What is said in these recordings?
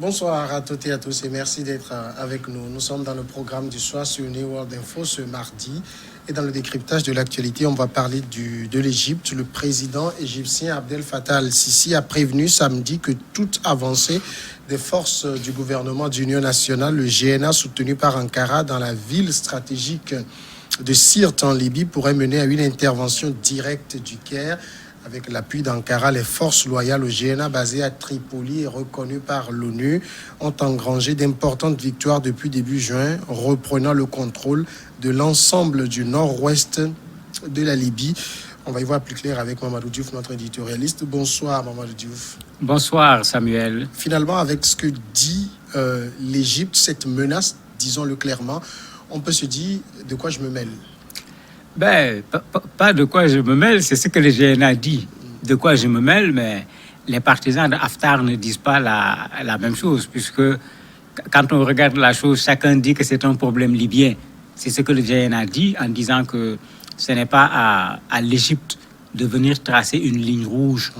Bonsoir à toutes et à tous et merci d'être avec nous. Nous sommes dans le programme du soir sur New World Info ce mardi. Et dans le décryptage de l'actualité, on va parler de l'Égypte. Le président égyptien Abdel Fattah al-Sisi a prévenu samedi que toute avancée des forces du gouvernement d'union nationale, le GNA, soutenu par Ankara dans la ville stratégique de Sirte en Libye, pourrait mener à une intervention directe du Caire. Avec l'appui d'Ankara, les forces loyales au GNA basées à Tripoli et reconnues par l'ONU ont engrangé d'importantes victoires depuis début juin, reprenant le contrôle de l'ensemble du nord-ouest de la Libye. On va y voir plus clair avec Mamadou Diouf, notre éditorialiste. Bonsoir Mamadou Diouf. Bonsoir Samuel. Finalement, avec ce que dit l'Égypte, cette menace, disons-le clairement, on peut se dire de quoi je me mêle. Pas de quoi je me mêle, c'est ce que le GNA dit. De quoi je me mêle, mais les partisans de Haftar ne disent pas la même chose, puisque quand on regarde la chose, chacun dit que c'est un problème libyen. C'est ce que le GNA dit en disant que ce n'est pas à l'Égypte de venir tracer une ligne rouge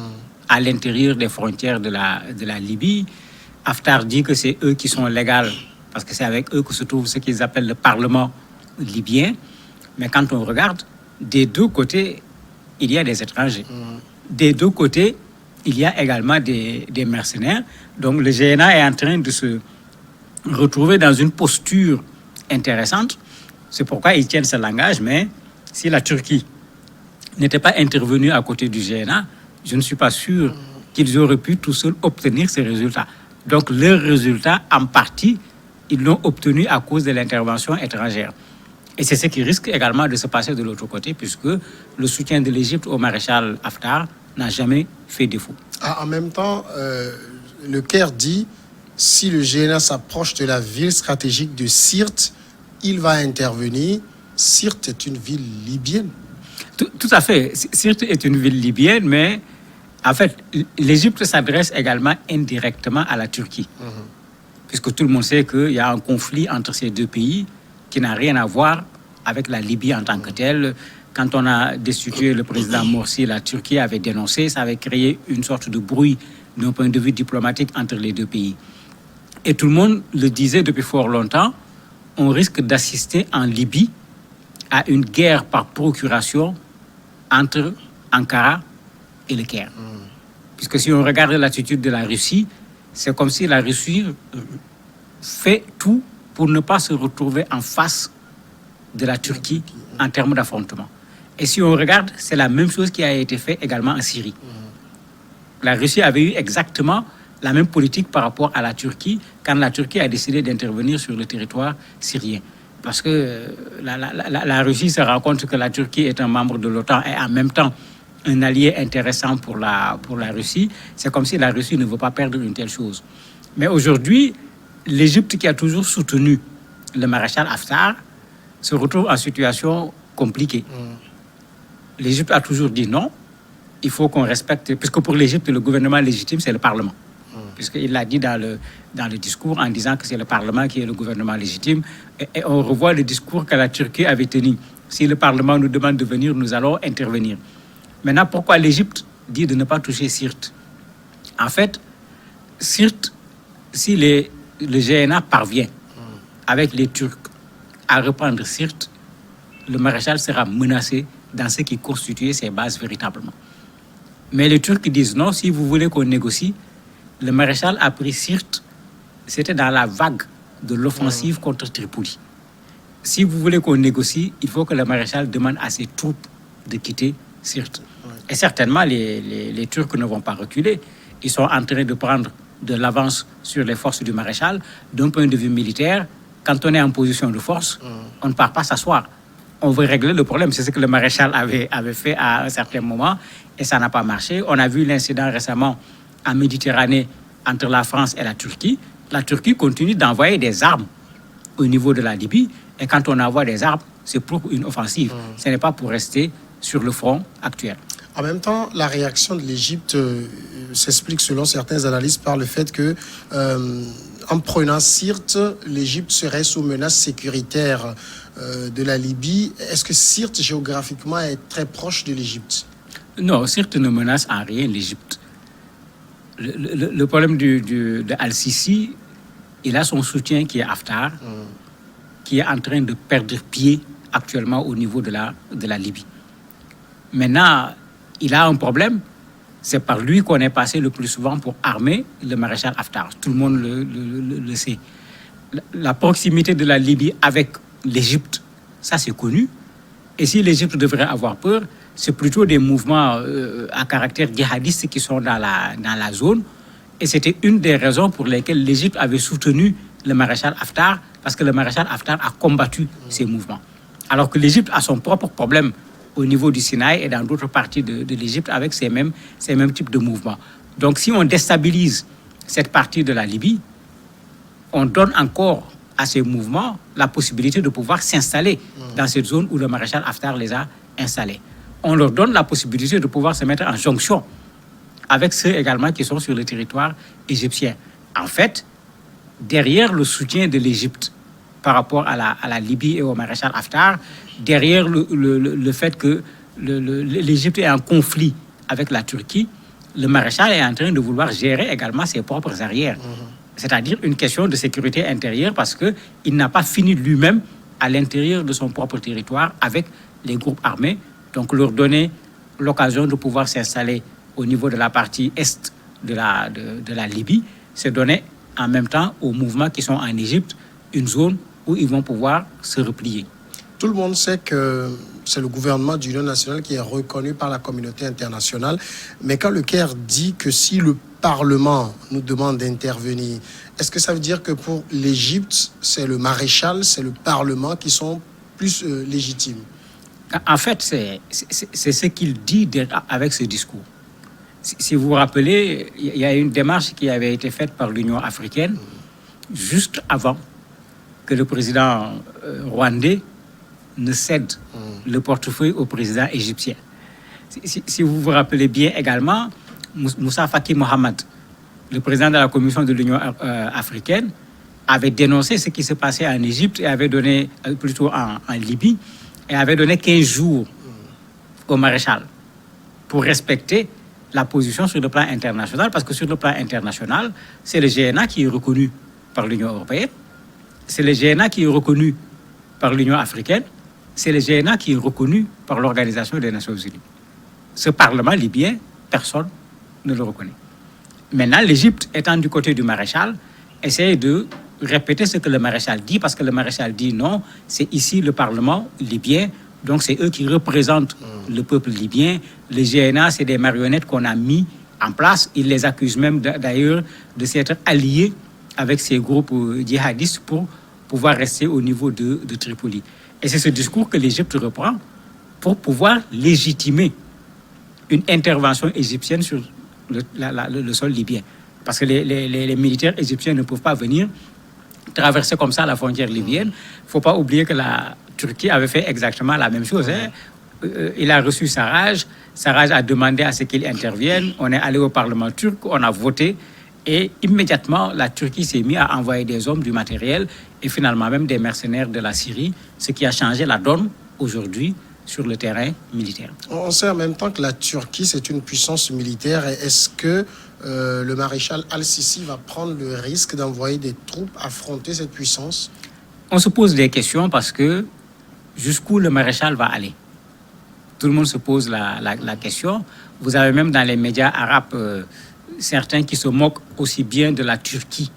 à l'intérieur des frontières de la Libye. Haftar dit que c'est eux qui sont légaux, parce que c'est avec eux que se trouve ce qu'ils appellent le Parlement libyen. Mais quand on regarde, des deux côtés, il y a des étrangers. Des deux côtés, il y a également des mercenaires. Donc le GNA est en train de se retrouver dans une posture intéressante. C'est pourquoi ils tiennent ce langage. Mais si la Turquie n'était pas intervenue à côté du GNA, je ne suis pas sûr qu'ils auraient pu tout seuls obtenir ces résultats. Donc leurs résultats, en partie, ils l'ont obtenu à cause de l'intervention étrangère. Et c'est ce qui risque également de se passer de l'autre côté, puisque le soutien de l'Égypte au maréchal Haftar n'a jamais fait défaut. En même temps, le Caire dit, si le GNA s'approche de la ville stratégique de Sirte, il va intervenir. Sirte est une ville libyenne. Tout à fait. Sirte est une ville libyenne, mais en fait, l'Égypte s'adresse également indirectement à la Turquie. Puisque tout le monde sait qu'il y a un conflit entre ces deux pays qui n'a rien à voir avec la Libye en tant que telle. Quand on a destitué le président Morsi, la Turquie avait dénoncé, ça avait créé une sorte de bruit d'un point de vue diplomatique entre les deux pays. Et tout le monde le disait depuis fort longtemps, on risque d'assister en Libye à une guerre par procuration entre Ankara et le Caire. Puisque si on regarde l'attitude de la Russie, c'est comme si la Russie fait tout pour ne pas se retrouver en face de la Turquie en termes d'affrontement. Et si on regarde, c'est la même chose qui a été fait également en Syrie. La Russie avait eu exactement la même politique par rapport à la Turquie quand la Turquie a décidé d'intervenir sur le territoire syrien. Parce que la Russie se rend compte que la Turquie est un membre de l'OTAN et en même temps un allié intéressant pour la Russie. C'est comme si la Russie ne veut pas perdre une telle chose. Mais aujourd'hui, l'Égypte, qui a toujours soutenu le maréchal Haftar, se retrouve en situation compliquée. L'Égypte a toujours dit non, il faut qu'on respecte, puisque pour l'Égypte, le gouvernement légitime, c'est le Parlement. Puisqu'il l'a dit dans le discours en disant que c'est le Parlement qui est le gouvernement légitime. Et on revoit le discours que la Turquie avait tenu. Si le Parlement nous demande de venir, nous allons intervenir. Maintenant, pourquoi l'Égypte dit de ne pas toucher Sirte? En fait, Sirte, si le GNA parvient avec les Turcs à reprendre Sirte, le maréchal sera menacé dans ce qui constituait ses bases véritablement. Mais les Turcs disent non, si vous voulez qu'on négocie, le maréchal a pris Sirte, c'était dans la vague de l'offensive contre Tripoli. Si vous voulez qu'on négocie, il faut que le maréchal demande à ses troupes de quitter Sirte. Et certainement, les Turcs ne vont pas reculer. Ils sont en train de prendre de l'avance sur les forces du maréchal. D'un point de vue militaire, quand on est en position de force, on ne part pas s'asseoir. On veut régler le problème. C'est ce que le maréchal avait fait à un certain moment et ça n'a pas marché. On a vu l'incident récemment en Méditerranée entre la France et la Turquie. La Turquie continue d'envoyer des armes au niveau de la Libye et quand on envoie des armes, c'est pour une offensive. Ce n'est pas pour rester sur le front actuel. En même temps, la réaction de l'Égypte s'explique selon certains analystes par le fait que en prenant Sirte, l'Égypte serait sous menace sécuritaire de la Libye. Est-ce que Sirte, géographiquement, est très proche de l'Égypte? Non, Sirte ne menace en rien l'Égypte. Le problème de Al-Sisi, il a son soutien qui est Haftar, qui est en train de perdre pied actuellement au niveau de la Libye. Maintenant, il a un problème. C'est par lui qu'on est passé le plus souvent pour armer le maréchal Haftar. Tout le monde le sait. La proximité de la Libye avec l'Égypte, ça c'est connu. Et si l'Égypte devrait avoir peur, c'est plutôt des mouvements à caractère djihadiste qui sont dans la zone. Et c'était une des raisons pour lesquelles l'Égypte avait soutenu le maréchal Haftar, parce que le maréchal Haftar a combattu ces mouvements. Alors que l'Égypte a son propre problème au niveau du Sinaï et dans d'autres parties de l'Égypte avec ces mêmes types de mouvements. Donc si on déstabilise cette partie de la Libye, on donne encore à ces mouvements la possibilité de pouvoir s'installer dans cette zone où le maréchal Haftar les a installés. On leur donne la possibilité de pouvoir se mettre en jonction avec ceux également qui sont sur le territoire égyptien. En fait, derrière le soutien de l'Égypte par rapport à la Libye et au maréchal Haftar, derrière le fait que l'Égypte est en conflit avec la Turquie, le maréchal est en train de vouloir gérer également ses propres arrières. C'est-à-dire une question de sécurité intérieure parce qu'il n'a pas fini lui-même à l'intérieur de son propre territoire avec les groupes armés. Donc leur donner l'occasion de pouvoir s'installer au niveau de la partie est de la Libye, c'est donner en même temps aux mouvements qui sont en Égypte une zone où ils vont pouvoir se replier. Tout le monde sait que c'est le gouvernement d'union nationale qui est reconnu par la communauté internationale. Mais quand le Caire dit que si le Parlement nous demande d'intervenir, est-ce que ça veut dire que pour l'Égypte, c'est le maréchal, c'est le Parlement qui sont plus légitimes? En fait, c'est ce qu'il dit avec ce discours. Si vous vous rappelez, il y a une démarche qui avait été faite par l'Union africaine juste avant que le président rwandais ne cède le portefeuille au président égyptien. Si vous vous rappelez bien également, Moussa Faki Mohamed, le président de la commission de l'Union africaine, avait dénoncé ce qui se passait en Égypte et avait donné, plutôt en Libye, et avait donné 15 jours au maréchal pour respecter la position sur le plan international, parce que sur le plan international, c'est le GNA qui est reconnu par l'Union européenne, c'est le GNA qui est reconnu par l'Union africaine, c'est le GNA qui est reconnu par l'Organisation des Nations Unies. Ce Parlement libyen, personne ne le reconnaît. Maintenant, l'Égypte, étant du côté du maréchal, essaie de répéter ce que le maréchal dit, parce que le maréchal dit non, c'est ici le Parlement libyen, donc c'est eux qui représentent le peuple libyen. Les GNA, c'est des marionnettes qu'on a mis en place. Ils les accusent même d'ailleurs de s'être alliés avec ces groupes djihadistes pour pouvoir rester au niveau de Tripoli. Et c'est ce discours que l'Égypte reprend pour pouvoir légitimer une intervention égyptienne sur le sol libyen. Parce que les militaires égyptiens ne peuvent pas venir traverser comme ça la frontière libyenne. Il ne faut pas oublier que la Turquie avait fait exactement la même chose. Il a reçu Sarraj. Sarraj a demandé à ce qu'il intervienne. On est allé au Parlement turc, on a voté. Et immédiatement, la Turquie s'est mise à envoyer des hommes, du matériel et finalement même des mercenaires de la Syrie, ce qui a changé la donne aujourd'hui sur le terrain militaire. On sait en même temps que la Turquie, c'est une puissance militaire. Est-ce que le maréchal Al-Sisi va prendre le risque d'envoyer des troupes affronter cette puissance? On se pose des questions parce que jusqu'où le maréchal va aller? Tout le monde se pose la question. Vous avez même dans les médias arabes certains qui se moquent aussi bien de la Turquie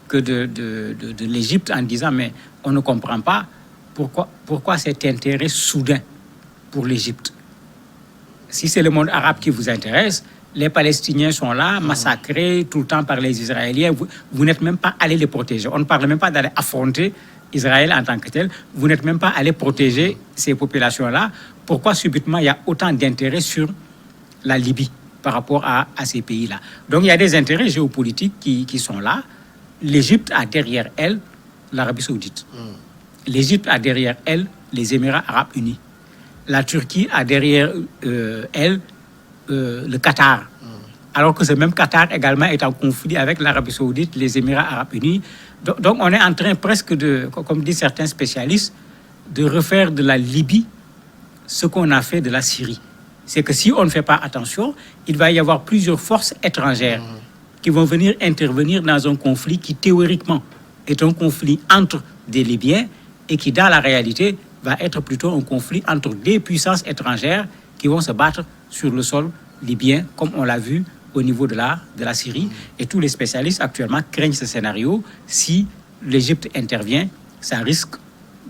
que de l'Égypte en disant mais on ne comprend pas pourquoi cet intérêt soudain pour l'Égypte. Si c'est le monde arabe qui vous intéresse, les Palestiniens sont là, massacrés tout le temps par les Israéliens. Vous n'êtes même pas allé les protéger. On ne parle même pas d'aller affronter Israël en tant que tel. Vous n'êtes même pas allé protéger ces populations-là. Pourquoi subitement il y a autant d'intérêt sur la Libye par rapport à ces pays-là? Donc il y a des intérêts géopolitiques qui sont là. L'Égypte a derrière elle l'Arabie Saoudite. L'Égypte a derrière elle les Émirats Arabes Unis. La Turquie a derrière elle le Qatar. Alors que ce même Qatar également est en conflit avec l'Arabie Saoudite, les Émirats Arabes Unis. Donc on est en train presque de, comme disent certains spécialistes, de refaire de la Libye ce qu'on a fait de la Syrie. C'est que si on ne fait pas attention, il va y avoir plusieurs forces étrangères qui vont venir intervenir dans un conflit qui théoriquement est un conflit entre des Libyens et qui dans la réalité va être plutôt un conflit entre des puissances étrangères qui vont se battre sur le sol libyen, comme on l'a vu au niveau de la Syrie. Et tous les spécialistes actuellement craignent ce scénario. Si l'Égypte intervient, ça risque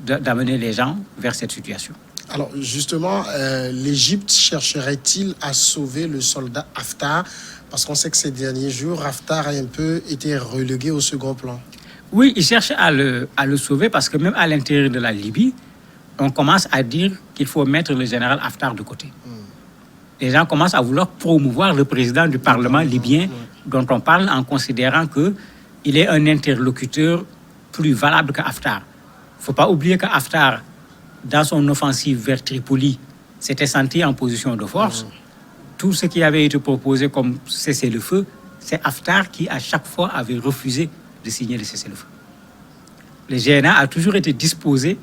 d'amener les gens vers cette situation. Alors justement, l'Égypte chercherait-il à sauver le soldat Haftar? Parce qu'on sait que ces derniers jours, Haftar a un peu été relégué au second plan. Oui, il cherche à le sauver parce que même à l'intérieur de la Libye, on commence à dire qu'il faut mettre le général Haftar de côté. Les gens commencent à vouloir promouvoir le président du Parlement libyen dont on parle en considérant qu'il est un interlocuteur plus valable que Haftar. Il ne faut pas oublier que Haftar, dans son offensive vers Tripoli, s'était senti en position de force. Tout ce qui avait été proposé comme cessez-le-feu, c'est Haftar qui, à chaque fois, avait refusé de signer le cessez-le-feu. Le GNA a toujours été disposé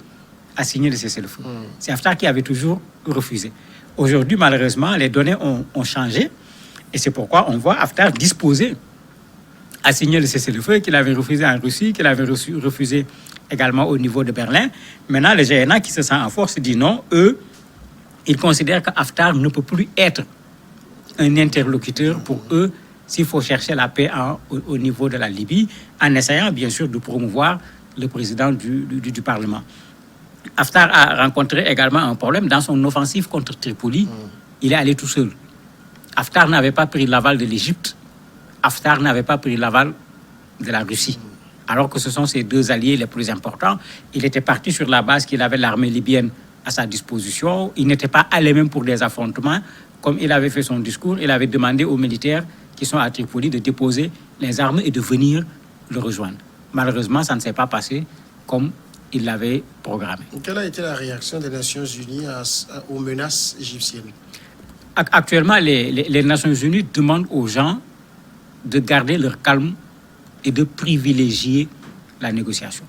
à signer le cessez-le-feu. C'est Haftar qui avait toujours refusé. Aujourd'hui, malheureusement, les données ont changé et c'est pourquoi on voit Haftar disposé à signer le cessez-le-feu qu'il avait refusé en Russie, qu'il avait refusé également au niveau de Berlin. Maintenant, le GNA qui se sent en force dit non. Eux, ils considèrent que Haftar ne peut plus être un interlocuteur pour eux s'il faut chercher la paix au niveau de la Libye, en essayant bien sûr de promouvoir le président du Parlement. Haftar a rencontré également un problème dans son offensive contre Tripoli. Il est allé tout seul. Haftar n'avait pas pris l'aval de l'Égypte. Haftar n'avait pas pris l'aval de la Russie. Alors que ce sont ses deux alliés les plus importants. Il était parti sur la base qu'il avait l'armée libyenne à sa disposition. Il n'était pas allé même pour des affrontements. Comme il avait fait son discours, il avait demandé aux militaires qui sont à Tripoli de déposer les armes et de venir le rejoindre. Malheureusement, ça ne s'est pas passé comme il l'avait programmé. Quelle a été la réaction des Nations Unies aux menaces égyptiennes? Actuellement, les Nations Unies demandent aux gens de garder leur calme et de privilégier la négociation.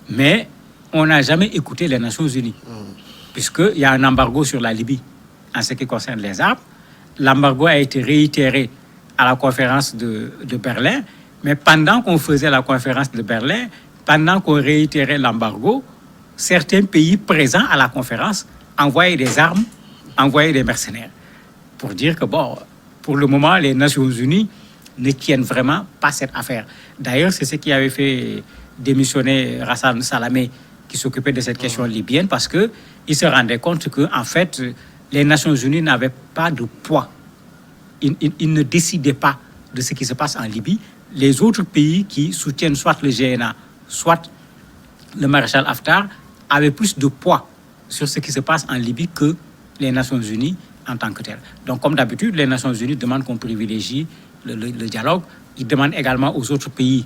Mais on n'a jamais écouté les Nations Unies, puisqu'il y a un embargo sur la Libye en ce qui concerne les armes. L'embargo a été réitéré à la conférence de Berlin, mais pendant qu'on faisait la conférence de Berlin, pendant qu'on réitérait l'embargo, certains pays présents à la conférence envoyaient des armes, envoyaient des mercenaires, pour dire que, bon, pour le moment, les Nations Unies ne tiennent vraiment pas cette affaire. D'ailleurs, c'est ce qui avait fait démissionner Hassan Salamé, qui s'occupait de cette question libyenne, parce qu'il se rendait compte qu'en fait, les Nations Unies n'avaient pas de poids. Ils ne décidaient pas de ce qui se passe en Libye. Les autres pays qui soutiennent soit le GNA, soit le maréchal Haftar, avaient plus de poids sur ce qui se passe en Libye que les Nations Unies en tant que telles. Donc, comme d'habitude, les Nations Unies demandent qu'on privilégie le dialogue. Ils demandent également aux autres pays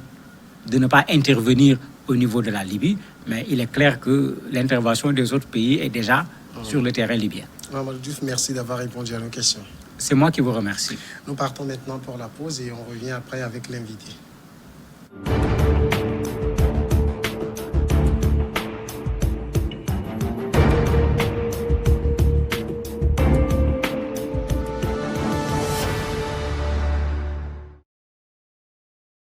de ne pas intervenir au niveau de la Libye, mais il est clair que l'intervention des autres pays est déjà sur le terrain libyen. Mamadou Diouf, merci d'avoir répondu à nos questions. C'est moi qui vous remercie. Nous partons maintenant pour la pause et on revient après avec l'invité.